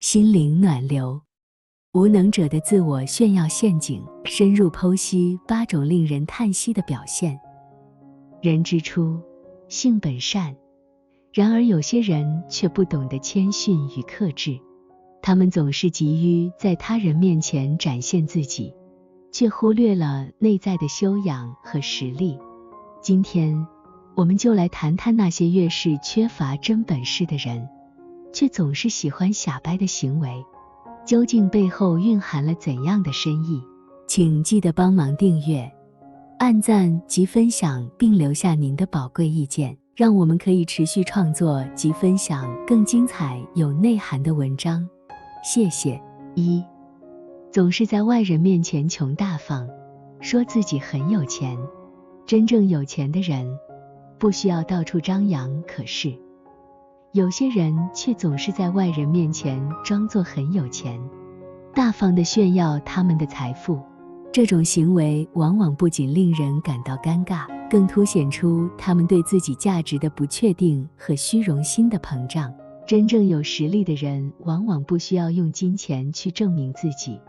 心灵暖流。无能者的自我炫耀陷阱，深入剖析8种令人叹息的表现。人之初，性本善，然而有些人却不懂得谦逊与克制，他们总是急于在他人面前展现自己，却忽略了内在的修养和实力。今天，我们就来谈谈那些越是缺乏真本事的人，却总是喜欢瞎掰的行为，究竟背后蕴含了怎样的深意？请记得帮忙订阅、按赞及分享，并留下您的宝贵意见，让我们可以持续创作及分享更精彩有内涵的文章。谢谢。1. 总是在外人面前穷大方，说自己很有钱。真正有钱的人不需要到处张扬，可是有些人却总是在外人面前装作很有钱，大方地炫耀他们的财富。这种行为往往不仅令人感到尴尬，更凸显出他们对自己价值的不确定和虚荣心的膨胀。真正有实力的人往往不需要用金钱去证明自己，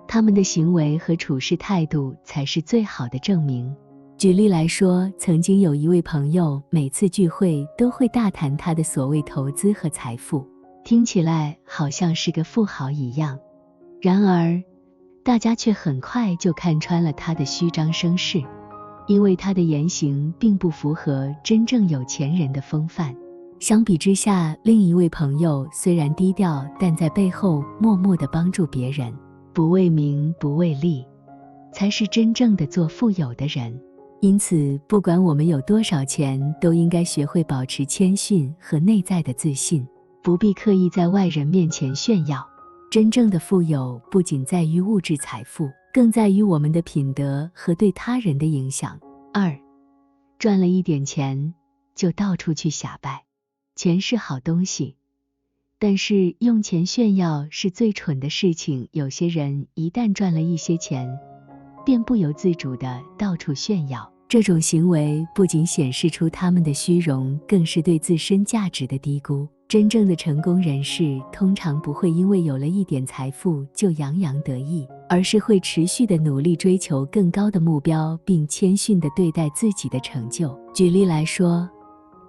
他们的行为和处事态度才是最好的证明。举例来说，曾经有一位朋友，每次聚会都会大谈他的所谓投资和财富，听起来好像是个富豪一样。然而，大家却很快就看穿了他的虚张声势，因为他的言行并不符合真正有钱人的风范。相比之下，另一位朋友虽然低调，但在背后默默地帮助别人，不为名不为利，才是真正的做富有的人。因此，不管我们有多少钱，都应该学会保持谦逊和内在的自信，不必刻意在外人面前炫耀。真正的富有不仅在于物质财富，更在于我们的品德和对他人的影响。2. 赚了一点钱就到处去瞎掰。钱是好东西，但是用钱炫耀是最蠢的事情。有些人一旦赚了一些钱，便不由自主地到处炫耀。这种行为不仅显示出他们的虚荣，更是对自身价值的低估。真正的成功人士通常不会因为有了一点财富就洋洋得意，而是会持续地努力追求更高的目标，并谦逊地对待自己的成就。举例来说，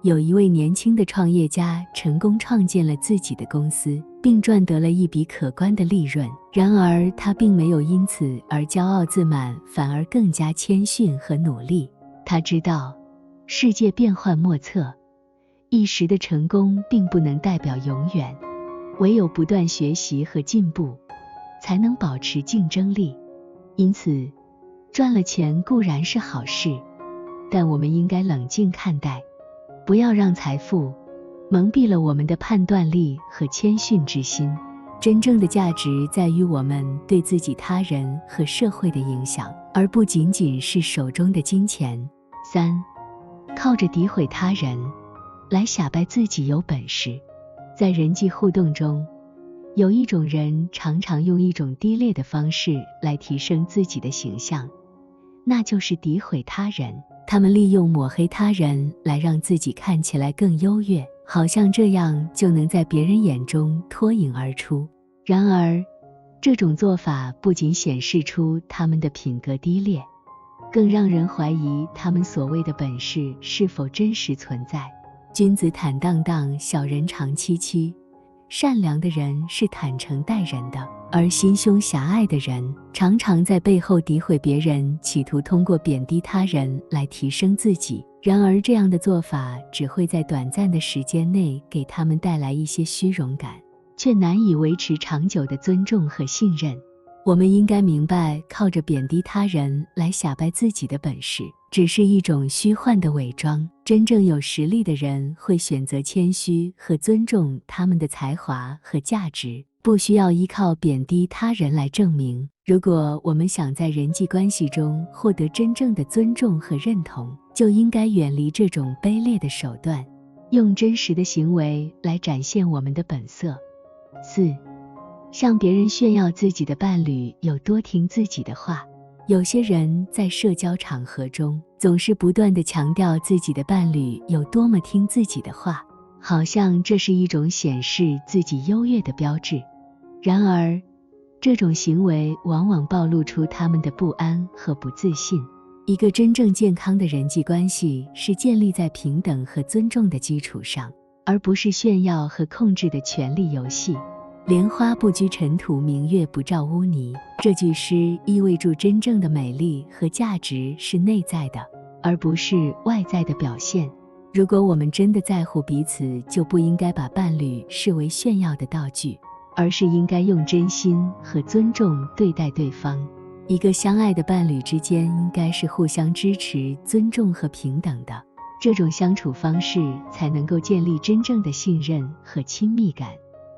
有一位年轻的创业家成功创建了自己的公司，并赚得了一笔可观的利润。然而，他并没有因此而骄傲自满，反而更加谦逊和努力。他知道，世界变幻莫测，一时的成功并不能代表永远，唯有不断学习和进步，才能保持竞争力。因此，赚了钱固然是好事，但我们应该冷静看待，不要让财富蒙蔽了我们的判断力和谦逊之心。真正的价值在于我们对自己、他人和社会的影响，而不仅仅是手中的金钱。3. 靠着诋毁他人来瞎掰自己有本事。在人际互动中，有一种人常常用一种低劣的方式来提升自己的形象，那就是诋毁他人。他们利用抹黑他人来让自己看起来更优越，好像这样就能在别人眼中脱颖而出。然而，这种做法不仅显示出他们的品格低劣，更让人怀疑他们所谓的本事是否真实存在。君子坦荡荡，小人长戚戚。善良的人是坦诚待人的，而心胸狭隘的人常常在背后诋毁别人，企图通过贬低他人来提升自己。然而，这样的做法只会在短暂的时间内给他们带来一些虚荣感，却难以维持长久的尊重和信任。我们应该明白，靠着贬低他人来瞎掰自己的本事，只是一种虚幻的伪装。真正有实力的人会选择谦虚和尊重他们的才华和价值，不需要依靠贬低他人来证明。如果我们想在人际关系中获得真正的尊重和认同，就应该远离这种卑劣的手段，用真实的行为来展现我们的本色。4. 向别人炫耀自己的伴侣有多听自己的话。有些人在社交场合中总是不断地强调自己的伴侣有多么听自己的话，好像这是一种显示自己优越的标志。然而，这种行为往往暴露出他们的不安和不自信。一个真正健康的人际关系是建立在平等和尊重的基础上，而不是炫耀和控制的权力游戏。莲花不居尘土，明月不照污泥。这句诗意味着真正的美丽和价值是内在的，而不是外在的表现。如果我们真的在乎彼此，就不应该把伴侣视为炫耀的道具，而是应该用真心和尊重对待对方。一个相爱的伴侣之间应该是互相支持、尊重和平等的，这种相处方式才能够建立真正的信任和亲密感。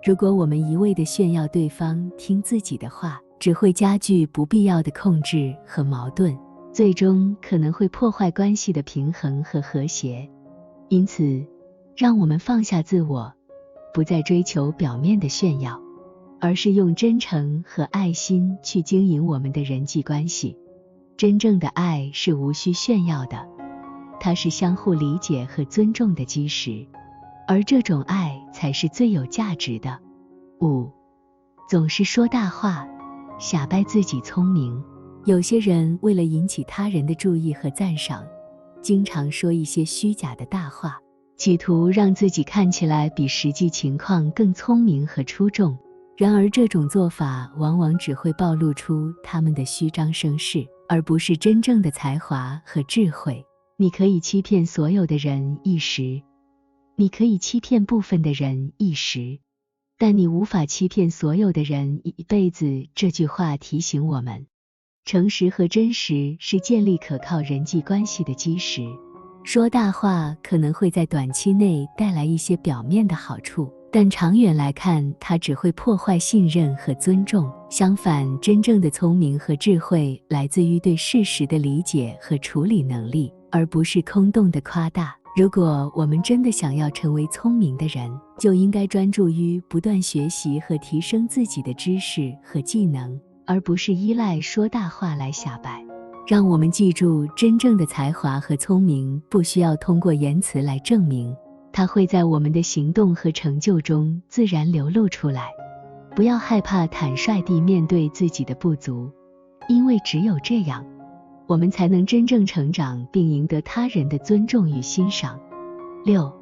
如果我们一味地炫耀对方听自己的话，只会加剧不必要的控制和矛盾，最终可能会破坏关系的平衡和和谐。因此，让我们放下自我，不再追求表面的炫耀，而是用真诚和爱心去经营我们的人际关系。真正的爱是无需炫耀的，它是相互理解和尊重的基石，而这种爱才是最有价值的。5. 总是说大话，假扮自己聪明。有些人为了引起他人的注意和赞赏，经常说一些虚假的大话，企图让自己看起来比实际情况更聪明和出众。然而这种做法往往只会暴露出他们的虚张声势，而不是真正的才华和智慧。你可以欺骗所有的人一时，你可以欺骗部分的人一时，但你无法欺骗所有的人一辈子。这句话提醒我们，诚实和真实是建立可靠人际关系的基石。说大话可能会在短期内带来一些表面的好处，但长远来看，它只会破坏信任和尊重。相反，真正的聪明和智慧来自于对事实的理解和处理能力，而不是空洞的夸大。如果我们真的想要成为聪明的人，就应该专注于不断学习和提升自己的知识和技能，而不是依赖说大话来显摆。让我们记住，真正的才华和聪明不需要通过言辞来证明，它会在我们的行动和成就中自然流露出来。不要害怕坦率地面对自己的不足，因为只有这样，我们才能真正成长并赢得他人的尊重与欣赏。6.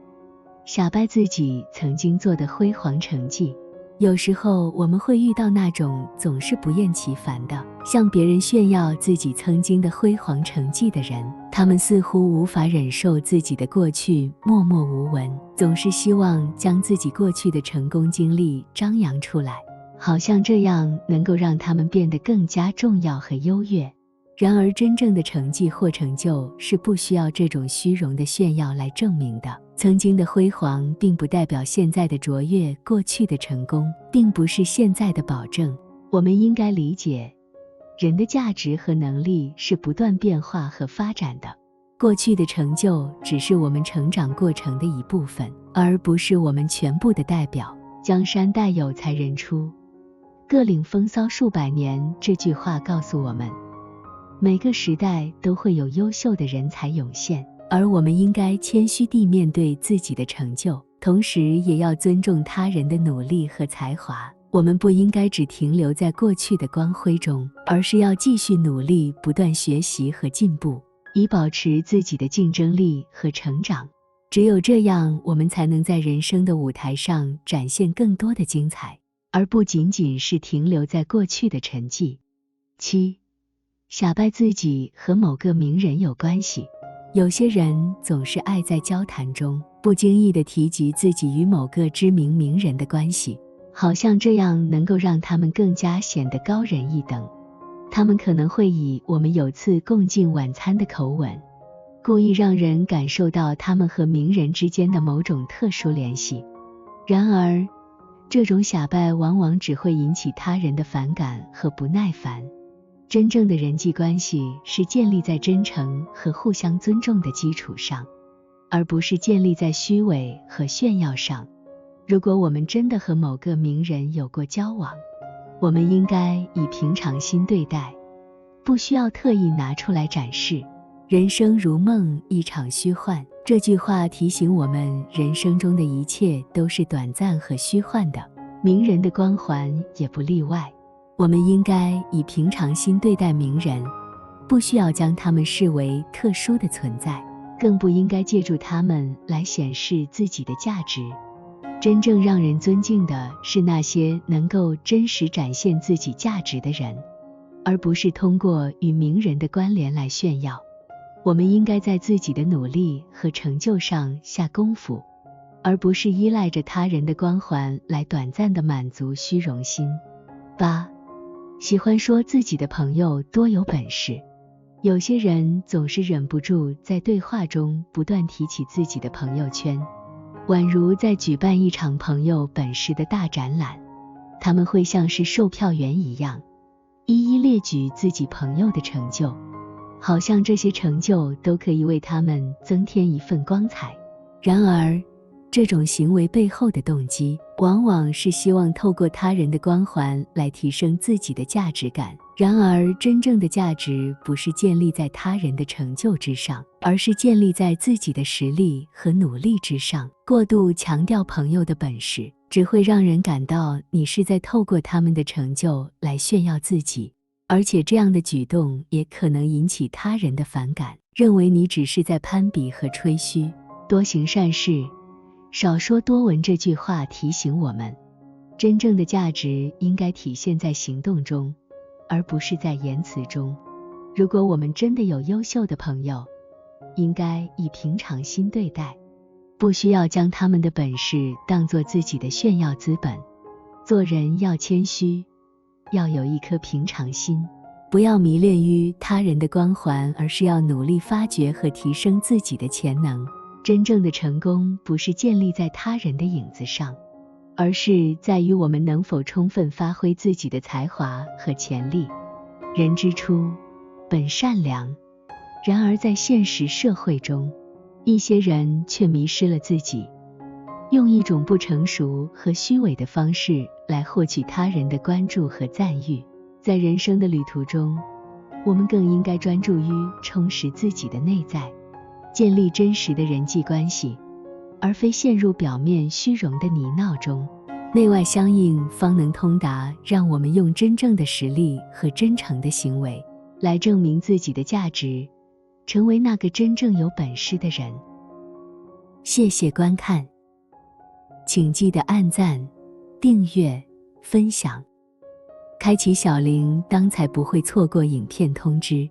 假扮自己曾经做的辉煌成绩。有时候我们会遇到那种总是不厌其烦地向别人炫耀自己曾经的辉煌成绩的人，他们似乎无法忍受自己的过去默默无闻，总是希望将自己过去的成功经历张扬出来，好像这样能够让他们变得更加重要和优越。然而真正的成绩或成就是不需要这种虚荣的炫耀来证明的。曾经的辉煌并不代表现在的卓越，过去的成功并不是现在的保证。我们应该理解，人的价值和能力是不断变化和发展的，过去的成就只是我们成长过程的一部分，而不是我们全部的代表。江山代有才人出，各领风骚数百年。这句话告诉我们，每个时代都会有优秀的人才涌现，而我们应该谦虚地面对自己的成就，同时也要尊重他人的努力和才华。我们不应该只停留在过去的光辉中，而是要继续努力，不断学习和进步，以保持自己的竞争力和成长。只有这样，我们才能在人生的舞台上展现更多的精彩，而不仅仅是停留在过去的沉寂。7. 假扮自己和某个名人有关系。有些人总是爱在交谈中不经意地提及自己与某个知名名人的关系，好像这样能够让他们更加显得高人一等。他们可能会以我们有次共进晚餐的口吻，故意让人感受到他们和名人之间的某种特殊联系。然而，这种假扮往往只会引起他人的反感和不耐烦。真正的人际关系是建立在真诚和互相尊重的基础上，而不是建立在虚伪和炫耀上。如果我们真的和某个名人有过交往，我们应该以平常心对待，不需要特意拿出来展示。人生如梦，一场虚幻。这句话提醒我们，人生中的一切都是短暂和虚幻的，名人的光环也不例外。我们应该以平常心对待名人，不需要将他们视为特殊的存在，更不应该借助他们来显示自己的价值。真正让人尊敬的是那些能够真实展现自己价值的人，而不是通过与名人的关联来炫耀。我们应该在自己的努力和成就上下功夫，而不是依赖着他人的光环来短暂地满足虚荣心。8. 喜欢说自己的朋友多有本事。有些人总是忍不住在对话中不断提起自己的朋友圈，宛如在举办一场朋友本事的大展览。他们会像是售票员一样，一一列举自己朋友的成就，好像这些成就都可以为他们增添一份光彩。然而，这种行为背后的动机，往往是希望透过他人的光环来提升自己的价值感。然而，真正的价值不是建立在他人的成就之上，而是建立在自己的实力和努力之上。过度强调朋友的本事，只会让人感到你是在透过他们的成就来炫耀自己，而且这样的举动也可能引起他人的反感，认为你只是在攀比和吹嘘。多行善事，少说多闻这句话提醒我们，真正的价值应该体现在行动中，而不是在言辞中。如果我们真的有优秀的朋友，应该以平常心对待，不需要将他们的本事当作自己的炫耀资本。做人要谦虚，要有一颗平常心，不要迷恋于他人的光环，而是要努力发掘和提升自己的潜能。真正的成功不是建立在他人的影子上，而是在于我们能否充分发挥自己的才华和潜力。人之初，本善良，然而在现实社会中，一些人却迷失了自己，用一种不成熟和虚伪的方式来获取他人的关注和赞誉。在人生的旅途中，我们更应该专注于充实自己的内在，建立真实的人际关系，而非陷入表面虚荣的泥淖中。内外相应方能通达，让我们用真正的实力和真诚的行为来证明自己的价值，成为那个真正有本事的人。谢谢观看，请记得按赞、订阅、分享，开启小铃铛才不会错过影片通知。